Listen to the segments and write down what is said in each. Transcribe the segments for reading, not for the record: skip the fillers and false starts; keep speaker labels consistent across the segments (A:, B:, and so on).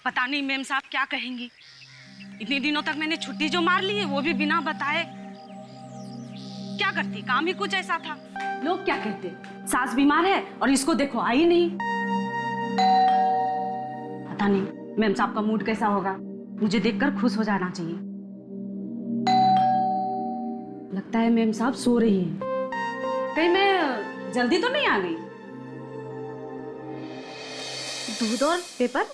A: पता नहीं मेम साहब क्या कहेंगी। इतने दिनों तक मैंने छुट्टी जो मार ली है वो भी बिना बताए। क्या करती, काम ही कुछ ऐसा था। लोग क्या कहते, सास बीमार है और इसको देखो आई नहीं। पता नहीं मेम साहब का मूड कैसा होगा, मुझे देखकर खुश हो जाना चाहिए। लगता है मेम साहब सो रही है। कहीं मैं जल्दी तो नहीं आ गई? दूध और पेपर?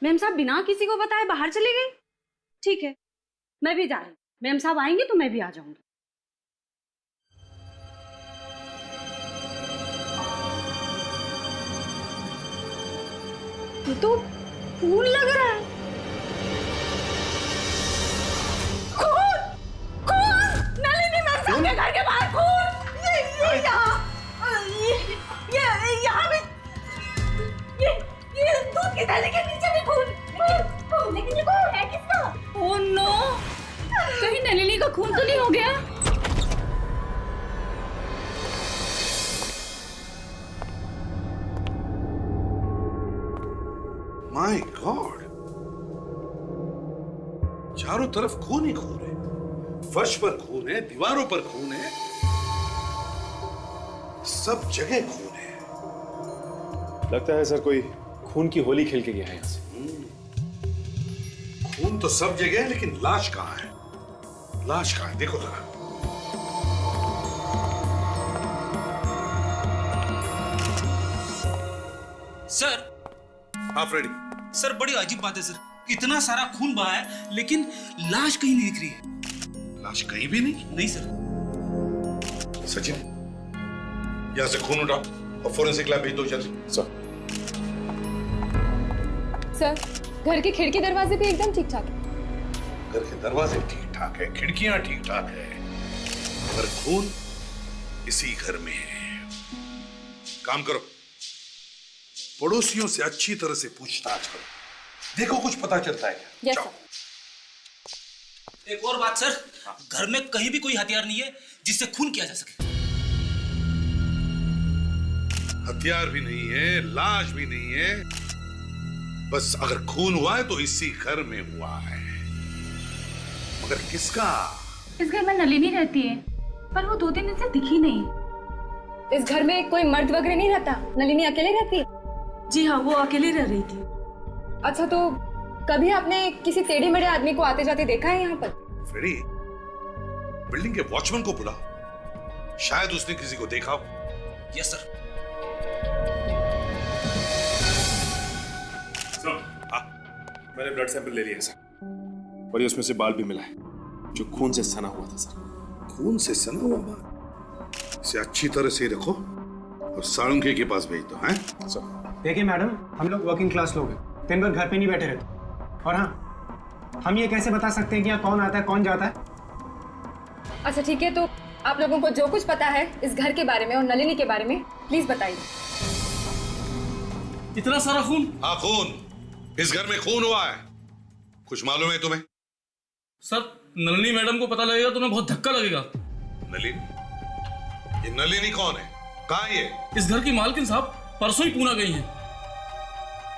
A: मेम साहब बिना किसी को बताए बाहर चली गई। ठीक है, मैं भी जा रही हूँ। मेम साहब आएंगे तो मैं भी आ जाऊंगी। ये तो फूल लग रहा है। खून! खून! नलिनी मेम साहब के घर के बाहर खून! ये यहाँ यहाँ भी ये दूध की थैली के नीचे भी खून! लेकिन ये खून है किसका? Oh no! कहीं नलिनी का खून तो नहीं हो गया?
B: माय गॉड, चारों तरफ खून ही खून है। फर्श पर खून है, दीवारों पर खून है, सब जगह खून है।
C: लगता है सर कोई खून की होली खेल के गया है यहाँ से।
B: खून तो सब जगह है, लेकिन लाश कहाँ है? लाश कहाँ है? देखो जरा।
D: सर।
B: हाँ फ्रेडी।
D: सर बड़ी अजीब बात है सर, इतना सारा खून बहा है लेकिन लाश कहीं नहीं दिख रही है।
B: लाश कहीं भी नहीं?
D: नहीं सर।
B: सचिन, यहां से खून उठाओ और फोरेंसिक लैब भेज दो जल्दी।
E: सर, घर के खिड़की दरवाजे भी एकदम ठीक ठाक है।
B: घर के दरवाजे ठीक ठाक है, खिड़कियां ठीक ठाक है, मगर खून इसी घर में है। काम करो, पड़ोसियों से अच्छी तरह से पूछताछ करो, देखो कुछ पता चलता है क्या।
E: यस
B: जाओ।
D: एक और बात सर, घर में कहीं भी कोई हथियार नहीं है जिससे खून किया जा सके।
B: हथियार भी नहीं है, लाश भी नहीं है, बस अगर खून हुआ है तो इसी घर में हुआ है। मगर किसका?
E: इस घर में नलिनी रहती है, पर वो 2-3 दिन से दिखी नहीं। इस घर में कोई मर्द वगैरह नहीं रहता, नलिनी अकेले रहती है।
A: जी हाँ, वो अकेली रह रही थी।
E: अच्छा, तो कभी आपने किसी टेढ़े मेढ़े आदमी को आते जाते देखा है यहाँ पर?
B: फ्रेडी, बिल्डिंग के वॉचमैन को बुलाओ, शायद उसने किसी को देखा हो।
D: Yes sir.
C: मैंने ब्लड सैंपल ले लिया सर, और ये उसमें से बाल भी मिला है जो खून से सना हुआ था सर।
B: खून से सना हुआ बाल? इसे अच्छी तरह से रखो और साळुंखे के पास भेज दो। हैं
C: सर?
F: देखिए मैडम, हम लोग वर्किंग क्लास लोग हैं, दिन भर घर पे नहीं बैठे रहते। और हाँ, हम ये कैसे बता सकते हैं कि यहाँ कौन आता है कौन जाता है?
E: अच्छा ठीक है, तो आप लोगों को जो कुछ पता है इस घर के बारे में और नलिनी के बारे में प्लीज बताइए।
D: इतना सारा खून?
B: हाँ, खून। इस घर में खून हुआ है। कुछ मालूम है तुम्हें?
D: सर, नलिनी मैडम को पता लगेगा तो उन्हें बहुत धक्का लगेगा।
B: नलिनी? ये नलिनी कौन है? कहाँ है ये?
D: इस घर की मालकिन साहब परसों ही पूना गई हैं।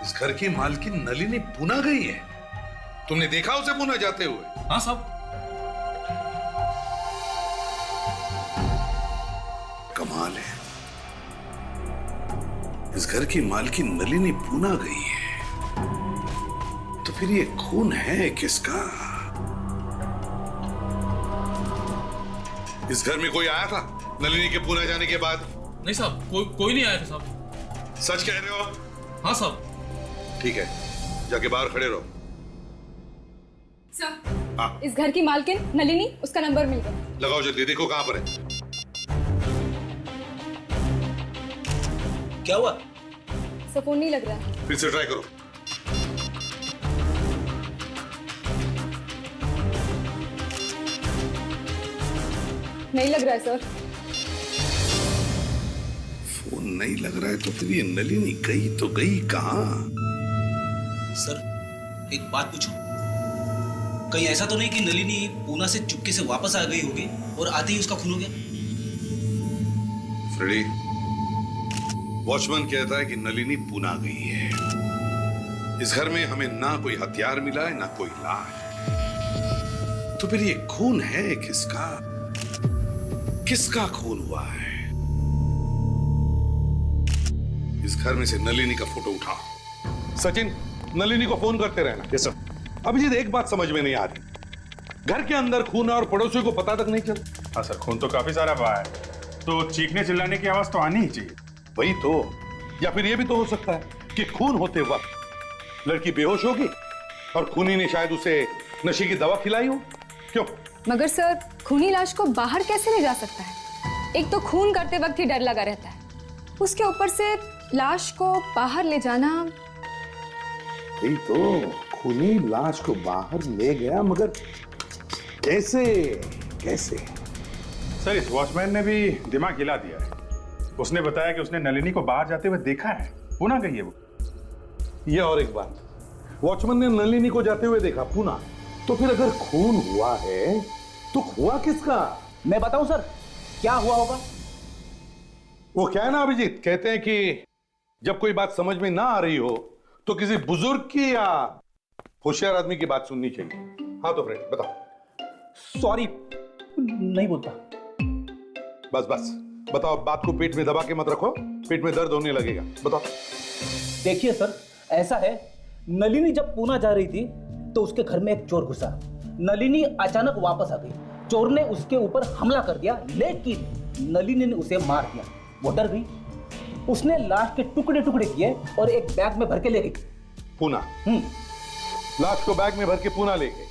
B: इस घर की मालकिन नलिनी पूना गई है? तुमने देखा उसे पूना जाते हुए?
D: हाँ साहब।
B: कमाल है, इस घर की मालकिन नलिनी पूना गई है, तो फिर ये खून है किसका? इस घर में कोई आया था नलिनी के पूना जाने के बाद?
D: नहीं साहब, कोई नहीं आया था साहब।
B: सच कह रहे हो?
D: हाँ साहब।
B: ठीक है, जाके बाहर खड़े रहो।
E: सर,
B: हाँ,
E: इस घर की मालकिन नलिनी, उसका नंबर मिल गया।
B: लगाओ जल्दी, देखो कहां पर है।
D: क्या हुआ?
E: सर, फोन नहीं लग रहा है।
B: फिर से ट्राई करो।
E: नहीं लग रहा है सर।
B: फोन नहीं लग रहा है तो फिर ये नलिनी गई तो गई कहां?
D: सर, एक बात पूछूं? कहीं ऐसा तो नहीं कि नलिनी पूना से चुपके से वापस आ गई होगी और आते ही उसका खून हो गया?
B: फ्रेडी, वॉचमैन कहता है कि नलिनी पूना गई है। इस घर में हमें ना कोई हथियार मिला है ना कोई लाश। तो फिर ये खून है किसका? किसका खून हुआ है? इस घर में से नलिनी का फोटो उठाओ। सचिन, नलिनी को फोन करते रहना।
C: Yes sir.
B: अभिजीत, एक बात समझ में नहीं आ रही, घर के अंदर खून है और पड़ोसियों को पता तक नहीं चला।
C: हाँ सर, खून तो काफी सारा बहा है, तो चीखने चिल्लाने की आवाज तो आनी ही चाहिए।
B: वही तो। या फिर यह भी तो हो सकता है कि खून होते वक्त लड़की बेहोश होगी और खूनी ने शायद उसे नशे की दवा खिलाई हो। क्यों?
E: मगर सर, खूनी लाश को बाहर कैसे ले जा सकता है? एक तो खून करते वक्त ही डर लगा रहता है, उसके ऊपर से लाश को बाहर ले जाना।
B: वही तो, खूनी लाश को बाहर ले गया, मगर कैसे? कैसे?
C: सर, इस वॉचमैन ने भी दिमाग हिला दिया है। उसने बताया कि उसने नलिनी को बाहर जाते हुए देखा है। पूना गई है वो।
B: ये और एक बात, वॉचमैन ने नलिनी को जाते हुए देखा पूना। तो फिर अगर खून हुआ है तो हुआ किसका?
D: मैं बताऊं सर क्या हुआ होगा?
B: वो क्या है ना अभिजीत, कहते हैं कि जब कोई बात समझ में ना आ रही हो तो किसी बुजुर्ग की या होशियार आदमी की बात सुननी चाहिए। हाँ तो फ्रेंड बताओ।
D: सॉरी, नहीं बोलता।
B: बस बस बताओ, बात को पेट में दबा के मत रखो, पेट में दर्द होने लगेगा। बताओ।
G: देखिए सर, ऐसा है, नलिनी जब पूना जा रही थी तो उसके घर में एक चोर घुसा। नलिनी अचानक वापस आ गई। चोर ने उसके ऊपर हमला कर दिया, लेकिन नलिनी ने उसे मार दिया। वो डर गई, उसने लाश के टुकड़े टुकड़े किए और एक बैग में भर के ले गई
B: पूना। लाश को बैग में भर के पूना ले गए।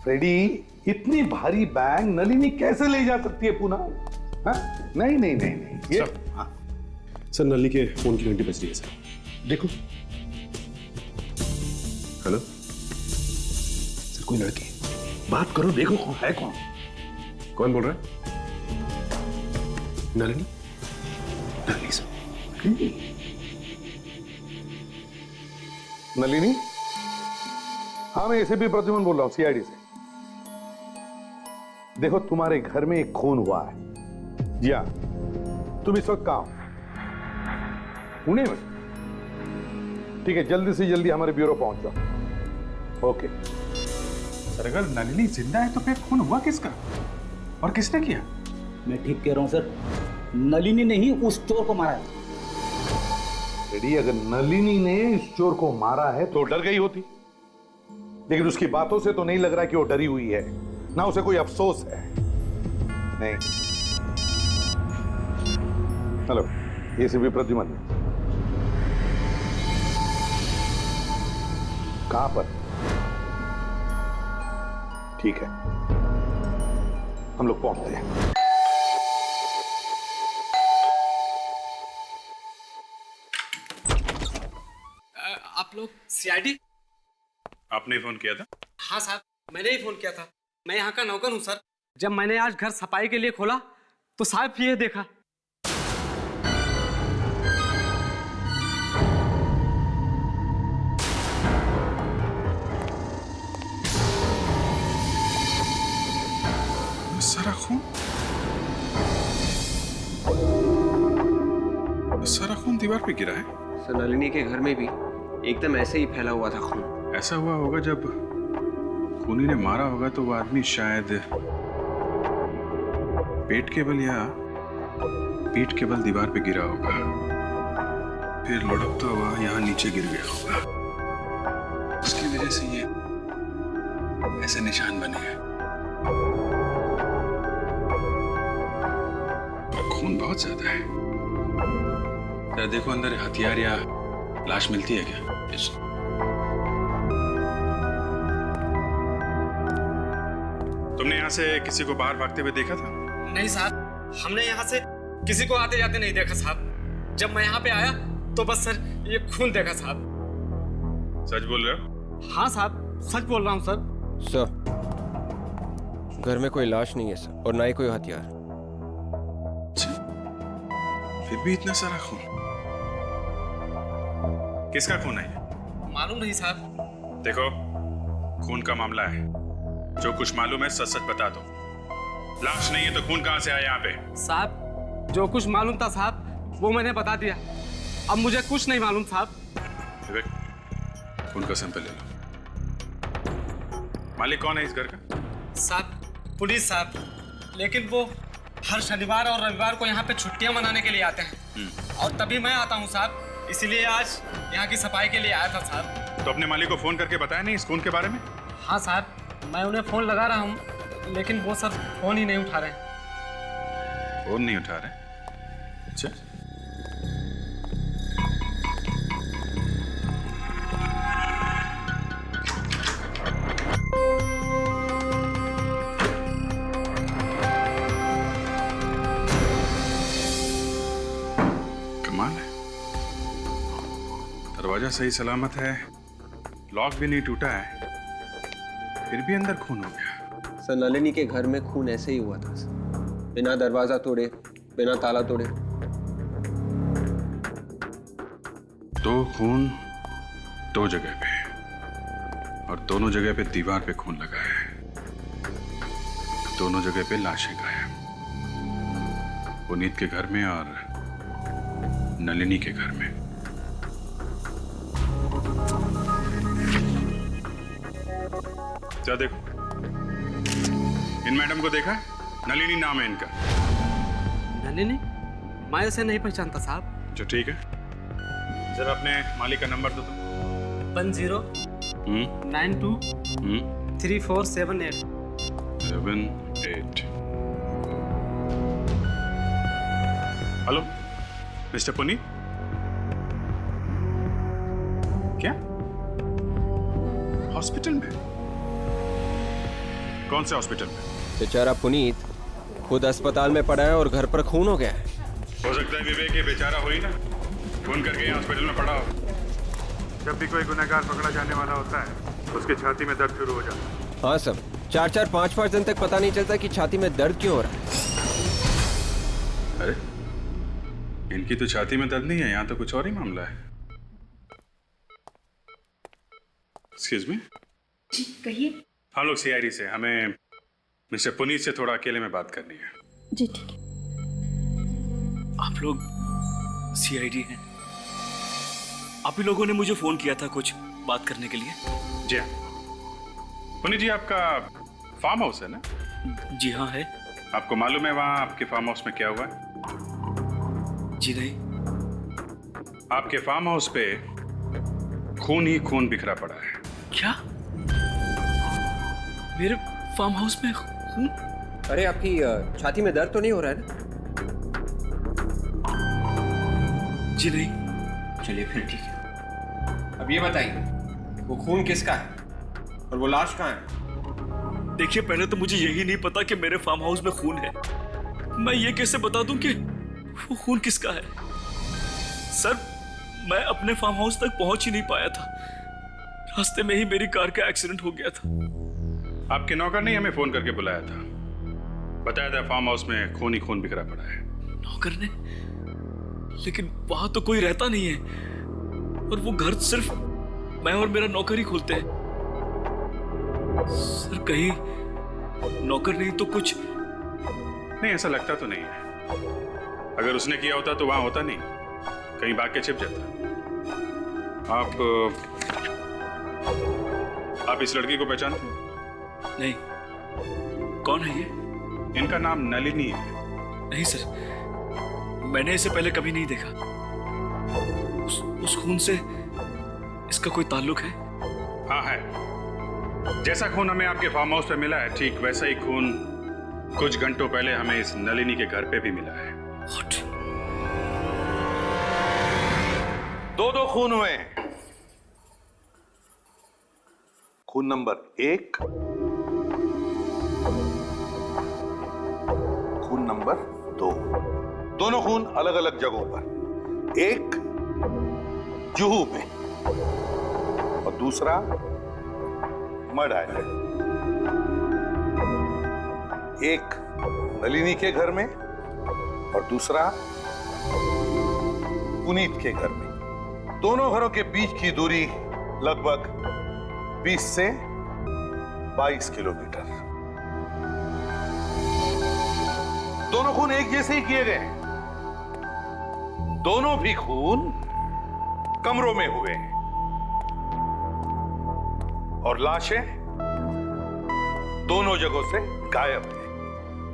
B: फ्रेडी, इतनी भारी बैग नलिनी कैसे ले जा सकती है पूना? हाँ? नहीं नहीं नहीं नहीं ये
C: सर।
B: हाँ।
C: सर, नलिनी के फोन की घंटी बज रही है सर।
B: देखो।
C: हेलो
B: सर, कोई लड़की बात करो, देखो कौन है। कौन
C: कौन बोल रहा है? नलिनी?
B: नलिनी सर। नलिनी? हाँ, मैं एसीपी प्रद्युमन बोल रहा हूं, सीआईडी से। देखो, तुम्हारे घर में एक खून हुआ है। जी हाँ, तुम इस वक्त कहां हो? पुणे में? ठीक है, जल्दी से जल्दी हमारे ब्यूरो पहुंच जाओ। ओके।
C: सर, अगर नलिनी जिंदा है तो फिर खून हुआ किसका और किसने किया?
G: मैं ठीक कह रहा हूं सर, नलिनी ने ही उस चोर को मारा है।
B: रेडी, अगर नलिनी ने इस चोर को मारा है तो डर गई होती, लेकिन उसकी बातों से तो नहीं लग रहा कि वो डरी हुई है, ना उसे कोई अफसोस है। नहीं। Hello, ACP Pradyuman. कहां पर? ठीक है, हम लोग पहुंचते हैं।
H: आप लोग सीआईडी?
C: आपने फोन किया था?
H: हाँ साहब, मैंने ही फोन किया था। मैं यहाँ का नौकर हूँ सर। जब मैंने आज घर सफाई के लिए खोला तो साहब ये देखा।
C: सारा खून? सारा खून दीवार पे गिरा है।
I: सर, नलिनी के घर में भी एकदम ऐसे ही फैला हुआ था खून।
C: ऐसा हुआ होगा जब खूनी ने मारा होगा तो वो आदमी शायद पेट के बल या पीठ के बल दीवार पे गिरा होगा, फिर लुढ़कता हुआ यहाँ नीचे गिर गया होगा। उसकी वजह से ये ऐसे निशान बने हैं। खून बहुत ज्यादा है। जरा देखो अंदर हथियार या लाश मिलती है क्या? तुमने यहाँ से किसी को बाहर भागते हुए देखा था?
H: नहीं साहब, हमने यहाँ से किसी को आते जाते नहीं देखा साहब। जब मैं यहाँ पे आया तो बस सर ये खून देखा साहब।
C: सच बोल रहे हो?
H: हाँ साहब, सच बोल रहा हूँ सर।
I: सर, घर में कोई लाश नहीं है सर, और ना ही कोई हथियार।
C: फिर भी इतना सारा खून, किसका खून है?
H: मालूम नहीं साहब।
C: देखो, खून का मामला है, जो कुछ मालूम है सच सच बता दो। लाश नहीं है तो खून कहां से आया यहाँ पे?
H: साहब, जो कुछ मालूम था साहब वो मैंने बता दिया। अब मुझे कुछ नहीं मालूम साहब।
C: विवेक, खून का सैंपल ले लो। मालिक कौन है इस घर का?
H: साहब पुलिस साहब, लेकिन वो हर शनिवार और रविवार को यहाँ पे छुट्टियाँ मनाने के लिए आते हैं और तभी मैं आता हूँ साहब, इसीलिए आज यहाँ की सफाई के लिए आया था साहब।
C: तो अपने मालिक को फोन करके बताया नहीं इस खून के बारे में?
H: हाँ साहब, मैं उन्हें फोन लगा रहा हूँ, लेकिन वो सर फोन ही नहीं उठा रहे।
C: फोन नहीं उठा रहे? अच्छा, कमाल है, दरवाजा सही सलामत है, लॉक भी नहीं टूटा है, फिर भी अंदर खून हो गया।
I: सर नलिनी के घर में खून ऐसे ही हुआ था सर, बिना दरवाजा तोड़े, बिना ताला तोड़े।
C: दो खून दो जगह पे, और दोनों जगह पे दीवार पे खून लगा है, दोनों जगह पे लाशें गायब, पुनीत के घर में और नलिनी के घर में। क्या देखो, इन मैडम को देखा? नलिनी नाम है इनका।
H: नलिनी? मैं इसे नहीं पहचानता साहब।
C: जो ठीक है, जरा अपने मालिक का नंबर दो तो।
H: 1092 3478
C: 78। हेलो मिस्टर पुनीत, क्या हॉस्पिटल में? कौन से हॉस्पिटल में?
I: बेचारा पुनीत खुद अस्पताल में पड़ा है और घर पर खून हो गया है।
C: हो सकता है विवेक ये बेचारा हो ही ना, खून करके यहाँ हॉस्पिटल में पड़ा हो। जब भी कोई गुनहगार पकड़ा जाने वाला होता है, उसकी छाती में दर्द शुरू हो जाता है।
I: हाँ सर, 4-4, 5-5 दिन तक पता नहीं चलता कि छाती में दर्द क्यों हो रहा है।
C: अरे इनकी तो छाती में दर्द नहीं है, यहाँ तो कुछ और ही मामला है। Excuse me.
A: जी कहिए।
C: हम लोग सीआईडी से, हमें मिस्टर पुनीत से थोड़ा अकेले में बात करनी है।
E: जी ठीक है।
J: आप लोग सीआईडी हैं? आप ही लोगों ने मुझे फोन किया था कुछ बात करने के लिए?
C: जी हाँ पुनीत जी, आपका फार्म हाउस है ना?
J: जी हाँ है।
C: आपको मालूम है वहाँ आपके फार्म हाउस में क्या हुआ है?
J: जी नहीं।
C: आपके फार्म हाउस पे खून ही खून बिखरा पड़ा है।
J: क्या? मेरे फार्म हाउस में खून?
I: अरे आपकी छाती में दर्द तो नहीं हो रहा है ना?
J: जी नहीं।
I: चलिए फिर ठीक है। अब ये बताइए वो खून किसका है और वो लाश कहाँ है?
J: देखिए पहले तो मुझे यही नहीं पता कि मेरे फार्म हाउस में खून है। मैं ये कैसे बता दूं कि वो खून किसका है? सर मैं अपने फार्म हाउस तक पहुंच ही नहीं पाया था, रास्ते में ही मेरी कार का एक्सीडेंट हो गया था।
C: आपके नौकर ने हमें फोन करके बुलाया था, बताया था फार्म हाउस में खून ही खून बिखरा पड़ा है।
J: नौकर ने? लेकिन वहां तो कोई रहता नहीं है और वो घर सिर्फ मैं और मेरा नौकर ही खोलते हैं। सर कहीं नौकर नहीं तो कुछ?
C: नहीं ऐसा लगता तो नहीं है, अगर उसने किया होता तो वहां होता नहीं, कहीं भाग के छिप जाता। आप इस लड़की को पहचानते हैं?
J: नहीं। कौन है ये?
C: इनका नाम नलिनी है।
J: नहीं सर, मैंने इसे पहले कभी नहीं देखा। उस खून से इसका कोई ताल्लुक है?
C: हाँ है, जैसा खून हमें आपके फार्म हाउस पे मिला है, ठीक वैसा ही खून कुछ घंटों पहले हमें इस नलिनी के घर पे भी मिला है।
J: What?
B: दो खून हुए हैं। खून नंबर 1, खून नंबर 2। दोनों खून अलग अलग जगहों पर, एक जुहू में और दूसरा मड आइलैंड। एक नलिनी के घर में और दूसरा पुनीत के घर में। दोनों घरों के बीच की दूरी लगभग 20 से 22 किलोमीटर। दोनों खून एक जैसे ही किए गए। दोनों भी खून कमरों में हुए हैं। और लाशें दोनों जगहों से गायब है।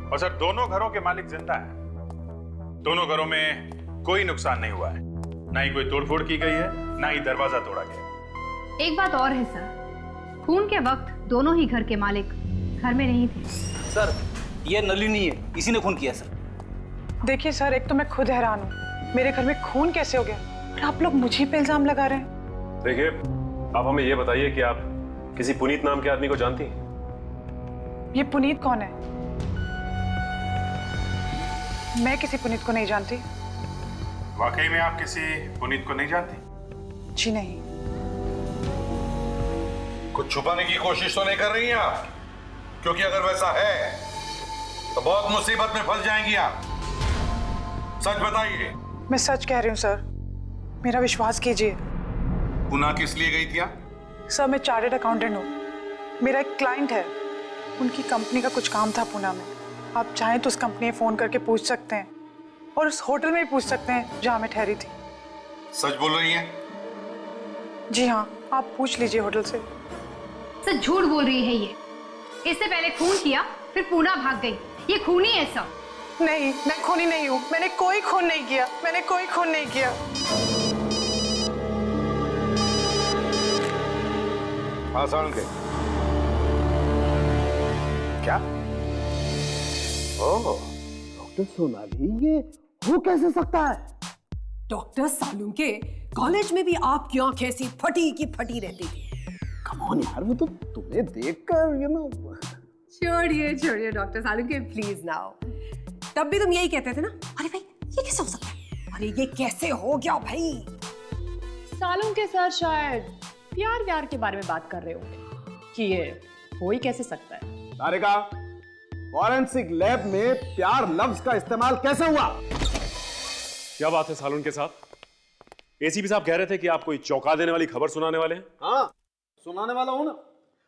C: और सर दोनों घरों के मालिक जिंदा हैं। दोनों घरों में कोई नुकसान नहीं हुआ है, ना ही कोई तोड़फोड़ की गई है, ना ही दरवाजा तोड़ा गया।
K: एक बात और है सर, खून के वक्त दोनों ही घर के मालिक घर में नहीं थे।
G: सर ये नलिनी है, इसी ने खून किया सर।
L: देखिए सर, एक तो मैं खुद हैरान हूँ, मेरे घर में खून कैसे हो गया और आप लोग मुझे पे इल्जाम लगा रहे हैं।
M: देखिए, आप हमें ये बताइए कि आप किसी पुनीत नाम के आदमी को जानती हैं?
L: ये पुनीत कौन है? मैं किसी पुनीत को नहीं जानती।
C: वाकई में आप किसी पुनीत को नहीं जानती?
L: जी नहीं।
B: कुछ छुपाने की कोशिश तो नहीं कर रही हैं आप? क्योंकि अगर वैसा है तो बहुत मुसीबत में फंस जाएंगी आप। सच बताइए।
L: मैं सच कह रही हूँ सर, मेरा विश्वास कीजिए।
B: पुणे किस लिए गई थी आप?
L: सर मैं चार्टर्ड अकाउंटेंट हूँ, मेरा एक क्लाइंट है, उनकी कंपनी का कुछ काम था पुणे में। आप चाहें तो उस कंपनी में फोन करके पूछ सकते हैं और उस होटल में भी पूछ सकते हैं जहाँ मैं ठहरी थी।
B: सच बोल रही हैं?
L: जी हाँ, आप पूछ लीजिए होटल से।
K: सर झूठ बोल रही है ये, इससे पहले खून किया फिर पूना भाग गई, ये खूनी है सब।
L: नहीं, मैं खूनी नहीं हूँ, मैंने कोई खून नहीं किया, मैंने कोई खून नहीं किया।
B: आसान के क्या? ओह,
N: डॉक्टर सोनाली, ये हो कैसे सकता है?
O: डॉक्टर सालुंके, कॉलेज में भी आपकी आंखें ऐसी फटी की फटी रहती थी।
N: कम ऑन यार, वो तो तुम्हें देखकर
O: छोड़िए डॉक्टर सालुंके, प्लीज नाउ। तब भी तुम यही कहते थे ना, अरे भाई ये कैसे हो सकता है, अरे ये कैसे हो गया भाई।
P: सालुंके सर शायद प्यार के बारे में बात कर रहे होंगे कि ये हो ही कैसे सकता है।
N: तारिका, फॉरेंसिक लैब में प्यार लफ्ज का इस्तेमाल कैसे हुआ?
M: क्या बात है सालुंके साहब? एसीपी साहब कह रहे थे कि आप कोई चौंका देने वाली खबर सुनाने वाले हैं।
N: हाँ, सुनाने वाला हूं ना,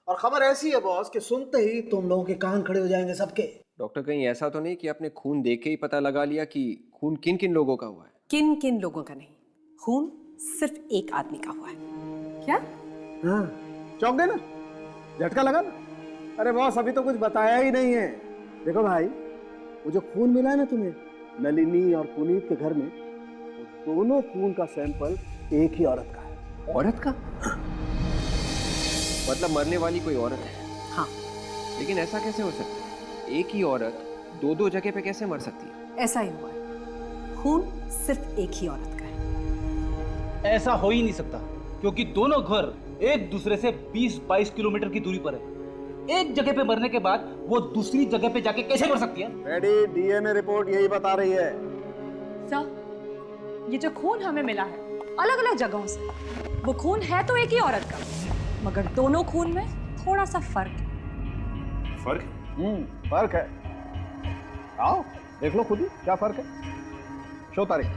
N: और खबर ऐसी है बॉस कि सुनते ही तुम लोगों के कान खड़े हो जाएंगे सबके।
I: डॉक्टर, कहीं ऐसा तो नहीं कि आपने खून देख के ही पता लगा लिया कि खून किन किन लोगों का हुआ है?
O: किन किन लोगों का नहीं, खून सिर्फ एक आदमी का हुआ है। क्या?
N: हाँ, चौंक गए ना, झटका लगा ना। अरे बॉस, अभी तो कुछ बताया ही नहीं है। देखो भाई, वो जो खून मिला है ना तुम्हें नलिनी और पुनीत के घर में, वो दोनों खून का सैंपल एक ही औरत का है।
I: औरत का? मतलब मरने वाली कोई औरत है?
O: हाँ।
I: लेकिन ऐसा कैसे हो सकता है? एक ही औरत दो जगह पे कैसे मर सकती है?
O: ऐसा ही हुआ है, खून सिर्फ एक ही औरत का है।
G: ऐसा हो ही नहीं सकता, क्योंकि दोनों घर एक दूसरे से 20-22 किलोमीटर की दूरी पर है। एक जगह पे मरने के बाद वो दूसरी जगह पे जाके कैसे मर सकती है?
N: रेडी, डीएनए रिपोर्ट यही बता रही है।
P: सर, ये जो खून हमें मिला है अलग अलग जगहों से, वो खून है तो एक ही औरत का, मगर दोनों खून में थोड़ा सा फर्क है।
M: फर्क?
N: फर्क है। आओ देख लो खुद ही क्या फर्क है। शो तारीख।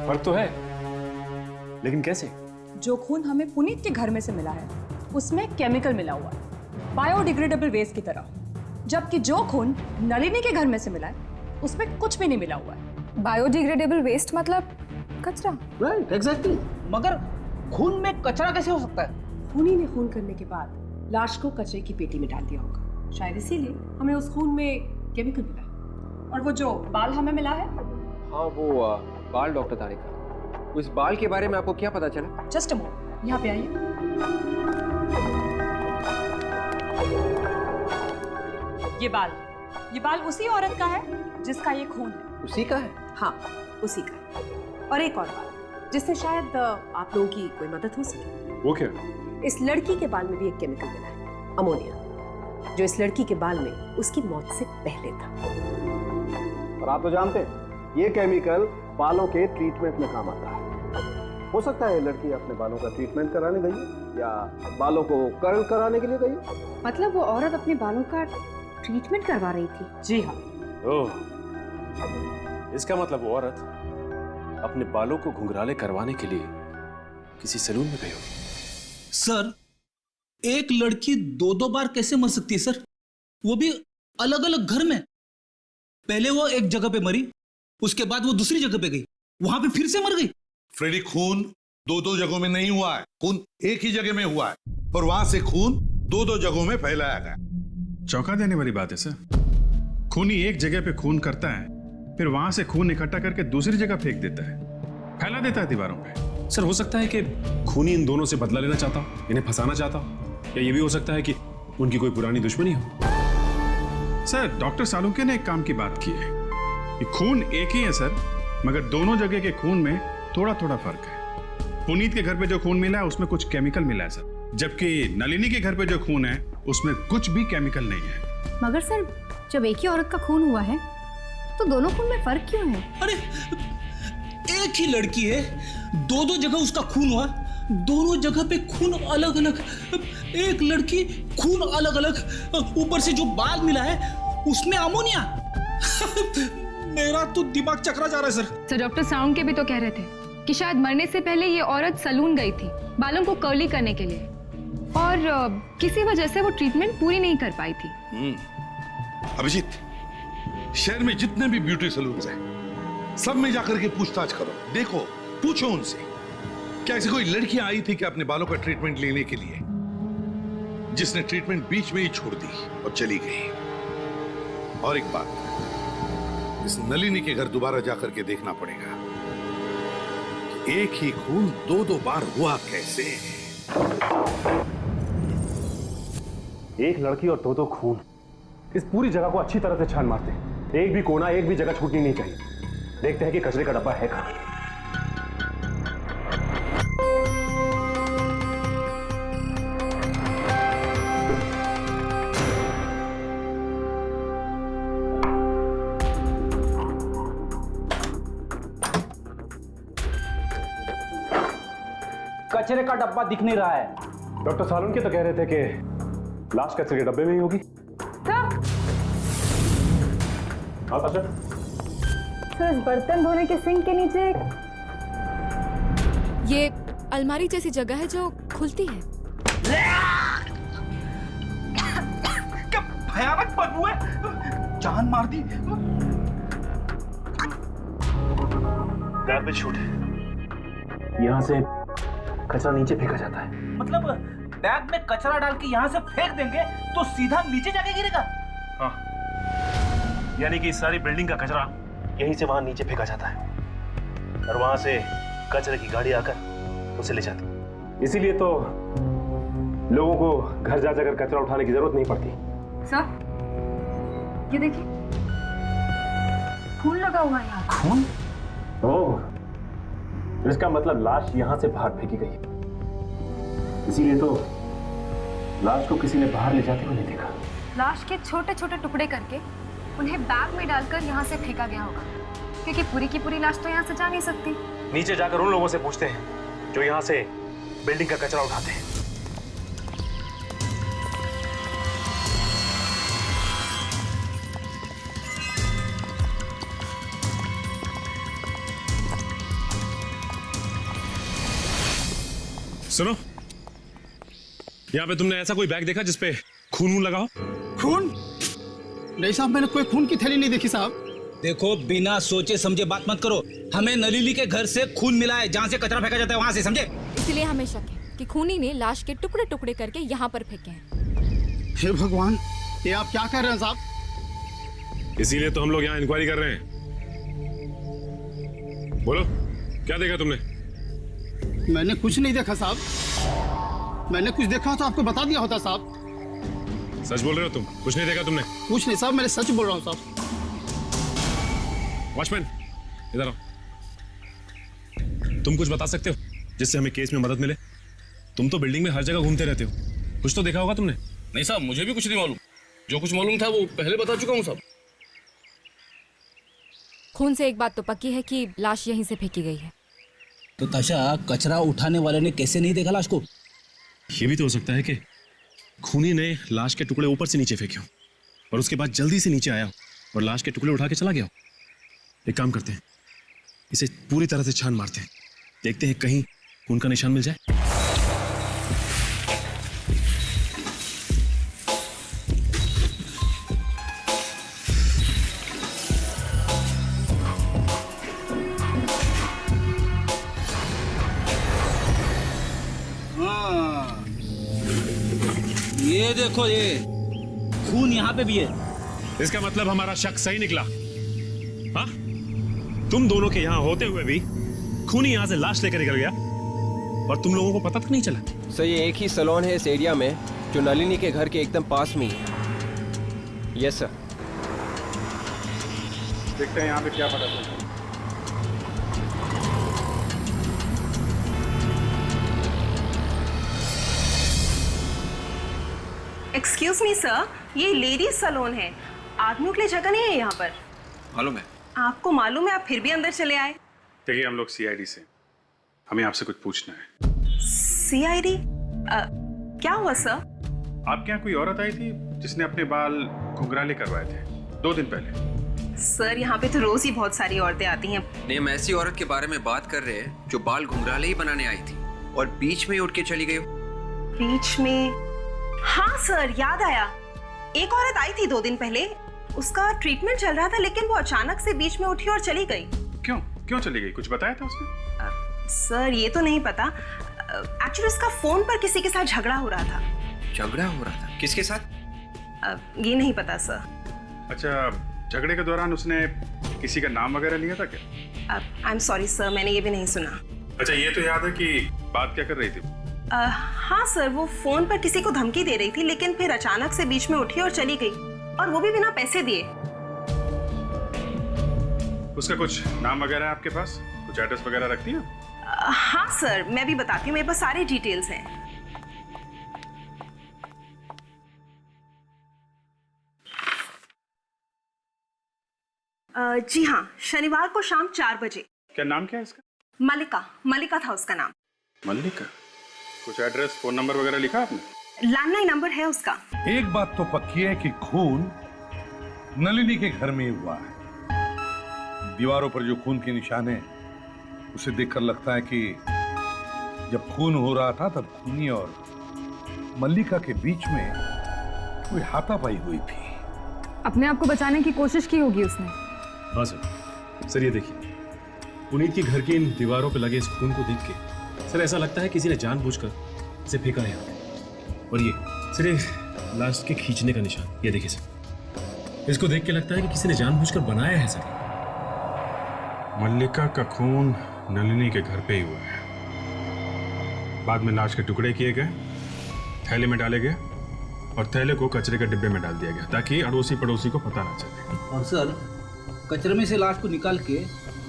M: फर्क तो है, लेकिन कैसे?
P: जो खून हमें पुनीत के घर में से मिला है उसमें केमिकल मिला हुआ है, बायोडिग्रेडेबल वेस्ट की तरह, जबकि जो खून नलिनी के घर में से मिला है उसमें कुछ भी नहीं मिला हुआ है।
E: बायोडिग्रेडेबल वेस्ट मतलब कचरा?
N: Right, exactly.
G: मगर खून में कचरा कैसे हो सकता है?
O: खूनी ने खून करने के बाद लाश को कचरे की पेटी में डाल दिया होगा, शायद इसीलिए हमें उस खून में केमिकल मिला है।
P: और वो जो बाल हमें मिला है,
I: हाँ वो बाल। डॉक्टर तारिका, उस बाल के बारे में आपको क्या पता चला?
P: जस्ट अ मोमेंट, यहाँ पे आइए। ये बाल उसी औरत का है जिसका ये खून है।
I: उसी का है?
O: हाँ, उसी का है। और एक और बात जिससे शायद आप लोगों की कोई मदद हो सके।
M: वो क्या?
O: इस लड़की के बाल में भी एक केमिकल मिला है, अमोनिया, जो इस लड़की के बाल में उसकी मौत से पहले था।
N: और आप तो जानते हैं ये केमिकल बालों के ट्रीटमेंट में काम आता है। हो सकता है लड़की अपने बालों का ट्रीटमेंट कराने गई है या बालों को कर्ल कराने के लिए गई है।
O: मतलब वो औरत अपने बालों का ट्रीटमेंट करवा रही थी?
P: जी हाँ।
M: ओह, इसका मतलब वो औरत अपने बालों को घुंघराले करवाने के लिए किसी सैलून में गई होगी।
D: सर,
G: एक लड़की दो दो बार कैसे मर सकती है सर, वो भी अलग अलग घर में? पहले वो एक जगह पे मरी, उसके बाद वो दूसरी जगह पे गई, वहां पे फिर से मर गई।
B: फ्रेडी, खून दो दो जगहों में नहीं हुआ है, खून एक ही जगह में हुआ है और वहां से खून दो दो जगहों में फैलाया गया।
C: चौंका देने वाली बात है सर। खूनी एक जगह पे खून करता है, फिर वहां से खून इकट्ठा करके दूसरी जगह फेंक देता है, फैला देता है दीवारों पे।
M: सर, हो सकता है कि खूनी इन दोनों से बदला लेना चाहता हो, इन्हें फंसाना चाहता हो, या ये भी हो सकता है कि उनकी कोई पुरानी दुश्मनी हो।
C: सर, डॉक्टर सालुंके ने एक काम की बात की है कि खून एक ही है सर, मगर दोनों जगह के खून में थोड़ा थोड़ा फर्क है। पुनीत के घर पे जो खून मिला है उसमें कुछ केमिकल मिला है सर, जबकि नलिनी के घर पे जो खून है उसमें कुछ भी केमिकल नहीं है।
K: मगर सर, जब एक ही औरत का खून हुआ है तो दोनों खून में फर्क क्यों है?
G: अरे एक ही लड़की है, दो दो जगह उसका खून हुआ, दोनों जगह पे खून अलग अलग। एक लड़की, खून अलग अलग, ऊपर से जो बाल मिला है उसमें अमोनिया। मेरा तो दिमाग चकरा जा रहा है सर।
E: डॉक्टर साउंड के भी तो कह रहे थे कि शायद मरने से पहले ये औरत सलून गई थी बालों को कर्ली करने के लिए, और किसी वजह से वो ट्रीटमेंट पूरी नहीं कर पाई थी।
B: अभिजीत, शहर में जितने भी ब्यूटी सलून्स हैं, सब में जाकर के पूछताछ करो, देखो, पूछो उनसे क्या ऐसी कोई लड़कियां आई थी कि अपने बालों का ट्रीटमेंट लेने के लिए, जिसने ट्रीटमेंट बीच में ही छोड़ दी और चली गई। और एक बात, इस नलिनी के घर दोबारा जाकर के देखना पड़ेगा कि एक ही खून दो दो बार हुआ कैसे।
M: एक लड़की और दो दो खून, इस पूरी जगह को अच्छी तरह से छान मारते हैं। एक भी कोना, एक भी जगह छूटनी नहीं चाहिए। देखते हैं कि कचरे का डब्बा है कहां।
G: कचरे का डब्बा दिख नहीं रहा है।
M: डॉक्टर सालुंके तो कह रहे थे कि लाश कचरे के डब्बे में ही होगी। हाँ सर।
E: सर, इस बर्तन धोने के सिंक के नीचे ये अलमारी जैसी जगह है जो खुलती है।
G: क्या भयानक बदबू है, जान मार दी।
M: गार्बेज शूट है, यहां से कचरा नीचे फेंका जाता है।
G: मतलब बैग में कचरा डाल के यहाँ से फेंक देंगे तो सीधा नीचे जाके गिरेगा?
M: हाँ, यानी कि सारी बिल्डिंग का कचरा यहीं से वहां नीचे फेंका जाता है और वहां से कचरे की गाड़ी आकर उसे ले जाती है। इसीलिए तो लोगों को घर जा जाकर कचरा उठाने की जरूरत नहीं पड़ती।
E: सर, ये देखिए, खून लगा हुआ है यहाँ।
M: खून? ओह, इसका मतलब लाश यहां से बाहर फेंकी गई, इसीलिए तो लाश को किसी ने बाहर ले जाते हुए नहीं देखा।
E: लाश के छोटे छोटे टुकड़े करके उन्हें बैग में डालकर यहाँ से फेंका गया होगा, क्योंकि पूरी की पूरी लाश तो यहाँ से जा नहीं सकती।
M: नीचे जाकर उन लोगों से पूछते हैं जो यहाँ से बिल्डिंग का कचरा उठाते हैं।
Q: सुनो, यहाँ पे तुमने ऐसा कोई बैग देखा जिसपे खून लगा हो?
R: खून? नहीं साहब, मैंने कोई खून की थैली नहीं देखी साहब।
G: देखो, बिना सोचे समझे बात मत करो। हमें नलिनी के घर से खून मिला है, जहाँ से कचरा फेंका जाता है वहां से, समझे?
E: इसलिए हमें शक है कि खूनी ने लाश के टुकड़े टुकड़े करके यहाँ पर फेंके हैं।
R: हे भगवान, ये आप क्या कर रहे हैं साहब?
Q: इसीलिए तो हम लोग यहाँ इंक्वायरी कर रहे हैं। बोलो, क्या देखा तुमने?
R: मैंने कुछ नहीं देखा साहब। मैंने कुछ देखा तो आपको बता दिया होता साहब।
Q: सच बोल रहे हो तुम? कुछ नहीं देखा तुमने?
R: कुछ नहीं साहब, मैंने सच बोल रहा हूँ साहब।
Q: वॉचमैन, इधर आओ। तुम कुछ बता सकते हो जिससे हमें केस में मदद मिले? तुम तो बिल्डिंग में हर जगह घूमते रहते हो, कुछ तो देखा होगा तुमने।
J: नहीं साहब, मुझे भी कुछ नहीं मालूम। जो कुछ मालूम था वो पहले बता चुका हूँ साहब।
E: खून से एक बात तो पक्की है कि लाश यहीं से फेंकी गई है।
G: तो ताशा, कचरा उठाने वाले ने कैसे नहीं देखा लाश को?
Q: ये भी तो हो सकता है कि खूनी ने लाश के टुकड़े ऊपर से नीचे फेंके हो और उसके बाद जल्दी से नीचे आया हो और लाश के टुकड़े उठा के चला गया हो। एक काम करते हैं, इसे पूरी तरह से छान मारते हैं, देखते हैं कहीं खून का निशान मिल जाए।
G: ये देखो, ये खून यहाँ पे भी है।
Q: इसका मतलब हमारा शक सही निकला। हाँ, तुम दोनों के यहाँ होते हुए भी खूनी यहाँ से लाश लेकर निकल गया और तुम लोगों को पता तक नहीं चला।
I: सर ये एक ही सैलून है इस एरिया में जो नलिनी के घर के एकदम पास में ही है। Yes sir.
C: देखते हैं यहाँ पे क्या पता चलता है।
A: एक्सक्यूज मी सर, ये लेडीज सैलून है, आदमियों के लिए जगह नहीं है यहाँ पर।
C: मालूम है।
A: आपको मालूम है, आप फिर भी अंदर चले आए।
C: देखिए हम लोग सीआईडी से, हमें आपसे कुछ पूछना है।
A: सीआईडी? क्या हुआ सर?
C: आपके यहाँ कोई औरत आई थी जिसने अपने बाल घुंघराले करवाए थे 2 दिन पहले।
A: सर यहाँ पे तो रोज ही बहुत सारी औरतें आती हैं।
S: नहीं, हम ऐसी औरत के बारे में बात कर रहे हैं जो बाल घुंघराले ही बनाने आई थी और बीच में ही उठ के चली गई।
A: बीच में? हाँ सर, याद आया। एक औरत आई थी 2 दिन पहले, उसका ट्रीटमेंट चल रहा था, लेकिन वो अचानक से बीच में उठी और चली गई।
C: क्यों चली गई? कुछ बताया था उसने?
A: सर ये तो नहीं पता। एक्चुअली उसका फोन पर किसी के साथ झगड़ा हो रहा था।
S: झगड़ा हो रहा था? किसके साथ?
A: ये नहीं पता सर।
C: अच्छा, झगड़े के दौरान उसने किसी का नाम वगैरह लिया था क्या?
A: आई एम सॉरी सर, मैंने ये भी नहीं सुना।
C: अच्छा, ये तो याद है कि बात क्या कर रही थी?
A: हाँ सर, वो फोन पर किसी को धमकी दे रही थी, लेकिन फिर अचानक से बीच में उठी और चली गई, और वो भी बिना पैसे दिए।
C: उसका कुछ नाम वगैरह है आपके पास? कुछ एड्रेस वगैरह रखती है?
A: हाँ सर, मैं भी बताती हूँ, मेरे पास सारे डिटेल्स हैं। जी हाँ, शनिवार को शाम 4 बजे।
C: क्या नाम क्या है इसका?
A: मलिका था उसका नाम।
C: मल्लिका? कुछ एड्रेस, फोन नंबर वगैरह लिखा आपने?
A: लैंडलाइन नंबर है उसका।
B: एक बात तो पक्की है कि खून नलिनी के घर में ही हुआ है। दीवारों पर जो खून के निशान है उसे देखकर लगता है कि जब खून हो रहा था तब खूनी और मल्लिका के बीच में कोई हाथापाई हुई थी।
E: अपने आप को बचाने की कोशिश की होगी उसने।
Q: हाँ सर, ये देखिए, पुनीत के घर की इन दीवारों पर लगे इस खून को देख के सर ऐसा लगता है किसी ने जानबूझकर इसे फेंका है। और ये सर, ये लाश के खींचने का निशान, ये देखिए सर, इसको देख के लगता है कि किसी ने जानबूझकर बनाया है सर।
C: मल्लिका का खून नलिनी के घर पे ही हुआ है। बाद में लाश के टुकड़े किए गए, थैले में डाले गए और थैले को कचरे के डिब्बे में डाल दिया गया ताकि अड़ोसी पड़ोसी को पता ना चले।
G: और सर, कचरे में से लाश को निकाल के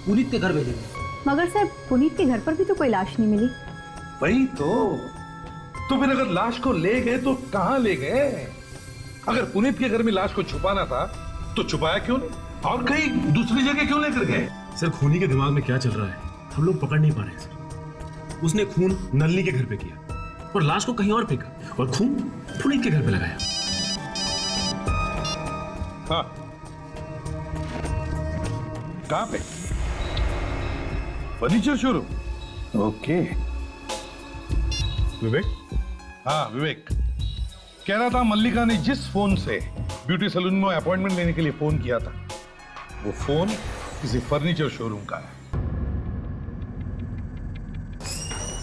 G: पुनीत के घर भेजे गए।
K: मगर सर, पुनीत के घर पर भी तो कोई लाश नहीं मिली।
B: वही तो फिर अगर लाश को ले गए तो कहां ले गए? अगर पुनीत के घर में लाश को छुपाना था तो छुपाया क्यों नहीं, और कहीं दूसरी जगह क्यों लेकर गए?
Q: सर, खूनी के दिमाग में क्या चल रहा है हम लोग पकड़ नहीं पा रहे हैं सर। उसने खून नलिनी के घर पे किया और लाश को कहीं और फेंका और खून पुनीत के घर पे लगाया।
B: हाँ, कहां पे? Furniture showroom. ओके।
C: विवेक?
B: हाँ विवेक, कह रहा था मल्लिका ने जिस फोन से ब्यूटी सैलून में अपॉइंटमेंट लेने के लिए फोन किया था वो फोन किसी फर्नीचर शोरूम का है।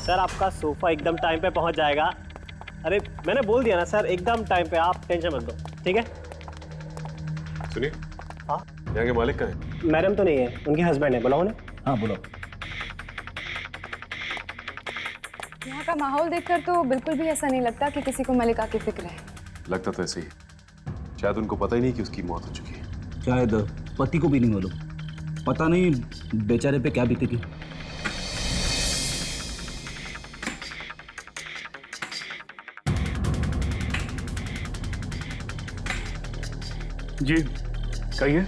T: सर, आपका सोफा एकदम टाइम पे पहुंच जाएगा। अरे मैंने बोल दिया ना सर, एकदम टाइम पे, आप टेंशन मत लो, ठीक है?
Q: सुनिए,
T: हाँ,
Q: यहाँ के मालिक कहाँ है?
T: मैडम तो नहीं है, उनके हस्बैंड है। बुलाओ ना।
G: हाँ बुलाओ।
E: यहाँ का माहौल देखकर तो बिल्कुल भी ऐसा नहीं लगता कि किसी को मलिका की फिक्र है।
Q: लगता तो ऐसे ही, शायद उनको पता ही नहीं कि उसकी मौत हो चुकी है।
G: शायद पति को भी नहीं मालूम, पता नहीं बेचारे पे क्या बीतेगी।
M: जी कहिए।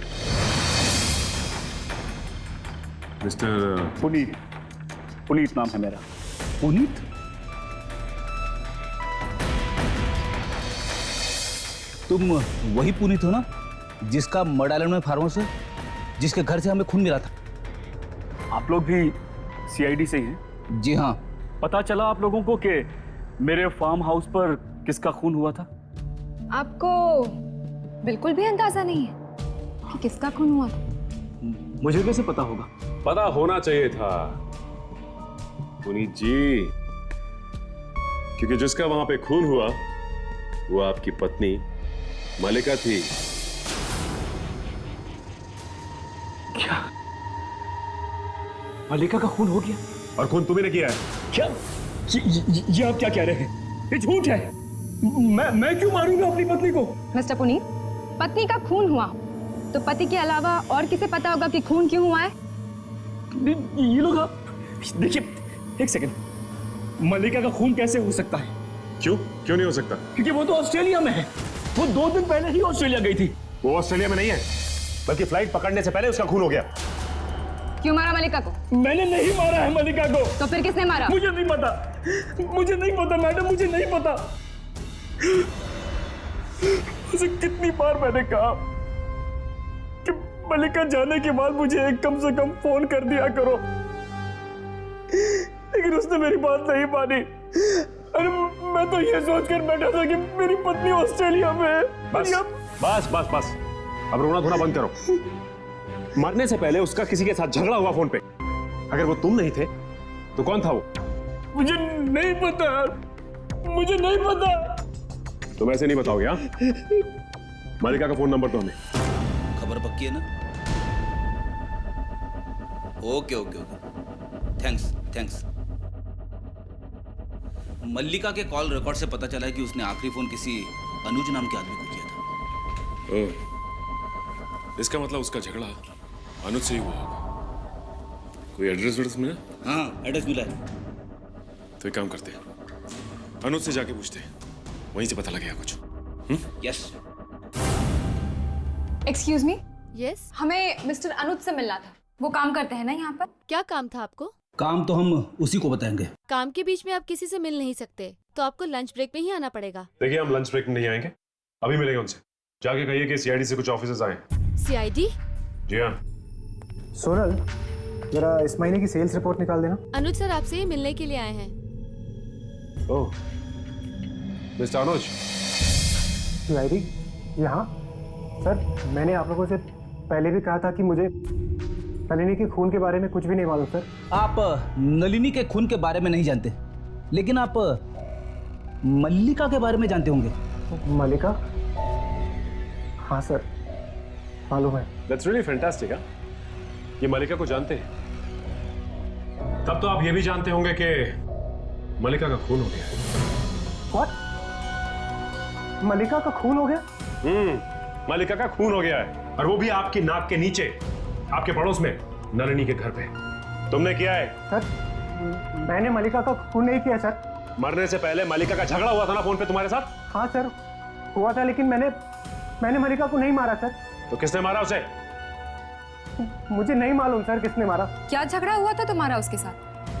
Q: मिस्टर
M: पुनीत नाम है मेरा।
G: पुनीत? तुम वही पुनीत हो ना जिसका मड आइलैंड में फार्म हाउस है, जिसके घर से हमें खून मिला था?
M: आप लोग भी सीआईडी से ही हैं?
G: जी हाँ।
M: पता चला आप लोगों को कि मेरे फार्म हाउस पर किसका खून हुआ था?
E: आपको बिल्कुल भी अंदाजा नहीं है कि किसका खून हुआ था?
M: मुझे कैसे पता होगा?
Q: पता होना चाहिए था पुनीत जी, क्योंकि जिसका वहां पे खून हुआ वो आपकी पत्नी मलिका थी।
M: क्या मलिका का खून हो गया? और खून तुम्ही ने किया है?
J: क्या ये आप क्या कह रहे हैं? ये झूठ है। मैं क्यों मारूंगा अपनी पत्नी को?
E: मिस्टर पुनीत, पत्नी का खून हुआ तो पति के अलावा और किसे पता होगा कि खून क्यों हुआ है?
J: ये लोग देखिए, एक सेकंड, मलिका का खून कैसे हो सकता है?
M: क्यों नहीं हो सकता?
J: क्योंकि वो तो ऑस्ट्रेलिया में है। वो 2 दिन पहले ही ऑस्ट्रेलिया गई थी।
M: वो ऑस्ट्रेलिया में नहीं है, बल्कि फ्लाइट पकड़ने से पहले उसका खून हो गया।
E: क्यों मारा मलिका को?
J: मैंने नहीं मारा है मलिका को।
E: तो फिर किसने मारा?
J: मुझे नहीं पता मैडम, मुझे नहीं पता। उसे कितनी बार मैंने कहा कि मलिका जाने के बाद मुझे कम से कम फोन कर दिया करो, लेकिन उसने मेरी बात नहीं मानी। अरे मैं तो ये सोचकर बैठा था कि मेरी पत्नी ऑस्ट्रेलिया में है।
M: बस अब रोना धोना बंद करो। मरने से पहले उसका किसी के साथ झगड़ा हुआ फोन पे। अगर वो तुम नहीं थे तो कौन था वो?
J: मुझे नहीं पता।
M: तुम ऐसे नहीं बताओगे? हाँ, मलिका का फोन नंबर तो हमें।
D: खबर पक्की है ना? ओके। थैंक्स। मल्लिका के कॉल रिकॉर्ड से पता चला है कि उसने आखिरी फोन किसी अनुज नाम के आदमी को किया था।
Q: इसका मतलब उसका झगड़ा अनुज से ही हुआ होगा। कोई एड्रेस मिला?
D: हाँ, एड्रेस मिला है।
Q: तो एक काम करते हैं, अनुज से जाके पूछते हैं, वहीं से पता लगेगा कुछ।
D: यस।
E: Excuse me.
U: यस।
E: हमें मिस्टर अनुज से मिलना था। वो काम करते हैं ना यहाँ पर?
U: क्या काम था आपको?
G: काम तो हम उसी को बताएंगे।
U: काम के बीच में आप किसी से मिल नहीं सकते, तो आपको लंच ब्रेक में ही आना पड़ेगा।
M: देखिए, हम लंच ब्रेक में नहीं आएंगे, अभी मिलेंगे उनसे। जाके कहिए कि सीआईडी से कुछ ऑफिसर्स आए।
U: सीआईडी?
M: जी हाँ।
F: सोनल, जरा इस महीने की सेल्स रिपोर्ट निकाल देना।
U: अनुज सर आपसे ही मिलने के लिए आए हैं।
M: ओह, मिस्टर अनुज।
F: सीआईडी यहाँ? सर, मैंने आप लोगों से पहले भी कहा था कि मुझे नलिनी के खून के बारे में कुछ भी नहीं मालूम। सर,
G: आप नलिनी के खून के बारे में नहीं जानते, लेकिन आप मल्लिका के बारे में जानते होंगे।
F: मल्लिका? हाँ सर, मालूम है।
M: That's really fantastic, हाँ? ये मल्लिका को जानते हैं? तब तो आप ये भी जानते होंगे कि मल्लिका का खून हो गया है।
F: What? मल्लिका का खून हो गया?
M: मल्लिका का खून हो गया है, और वो भी आपकी नाक के नीचे, आपके पड़ोस में, नलिनी के घर पे। तुमने किया है?
F: सर, मैंने मल्लिका का खून नहीं किया सर।
M: मरने से पहले मल्लिका का झगड़ा हुआ था ना फोन पे तुम्हारे साथ?
F: हाँ सर, हुआ था, लेकिन मैंने मल्लिका को नहीं मारा सर।
M: तो किसने मारा उसे?
F: मुझे नहीं मालूम सर किसने मारा।
E: क्या झगड़ा हुआ था तुम्हारा उसके साथ?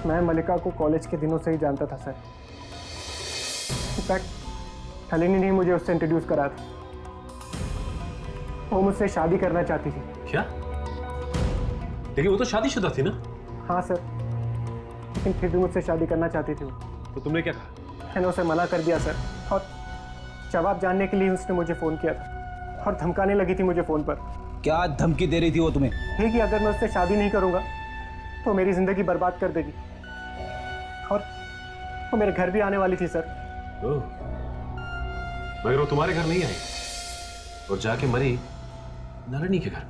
F: मैं मल्लिका को कॉलेज के दिनों से ही जानता था सर। इनफैक्ट नलिनी ने मुझे उससे इंट्रोड्यूस करा था। वो मुझसे शादी करना चाहती थी।
M: क्या? लेकिन वो तो शादीशुदा थी ना?
F: हाँ सर, लेकिन फिर भी मुझसे शादी करना चाहती थी वो।
M: तो तुमने क्या कहा?
F: मैंने उसे मना कर दिया सर, और जवाब जानने के लिए उसने मुझे फोन किया था और धमकाने लगी थी मुझे फोन पर।
G: क्या धमकी दे रही थी वो तुम्हें?
F: कि अगर मैं उससे शादी नहीं करूंगा तो मेरी जिंदगी बर्बाद कर देगी, और वो मेरे घर भी आने वाली थी सर।
M: मगर वो तुम्हारे घर नहीं आई और जाके मरी नलिनी के घर में।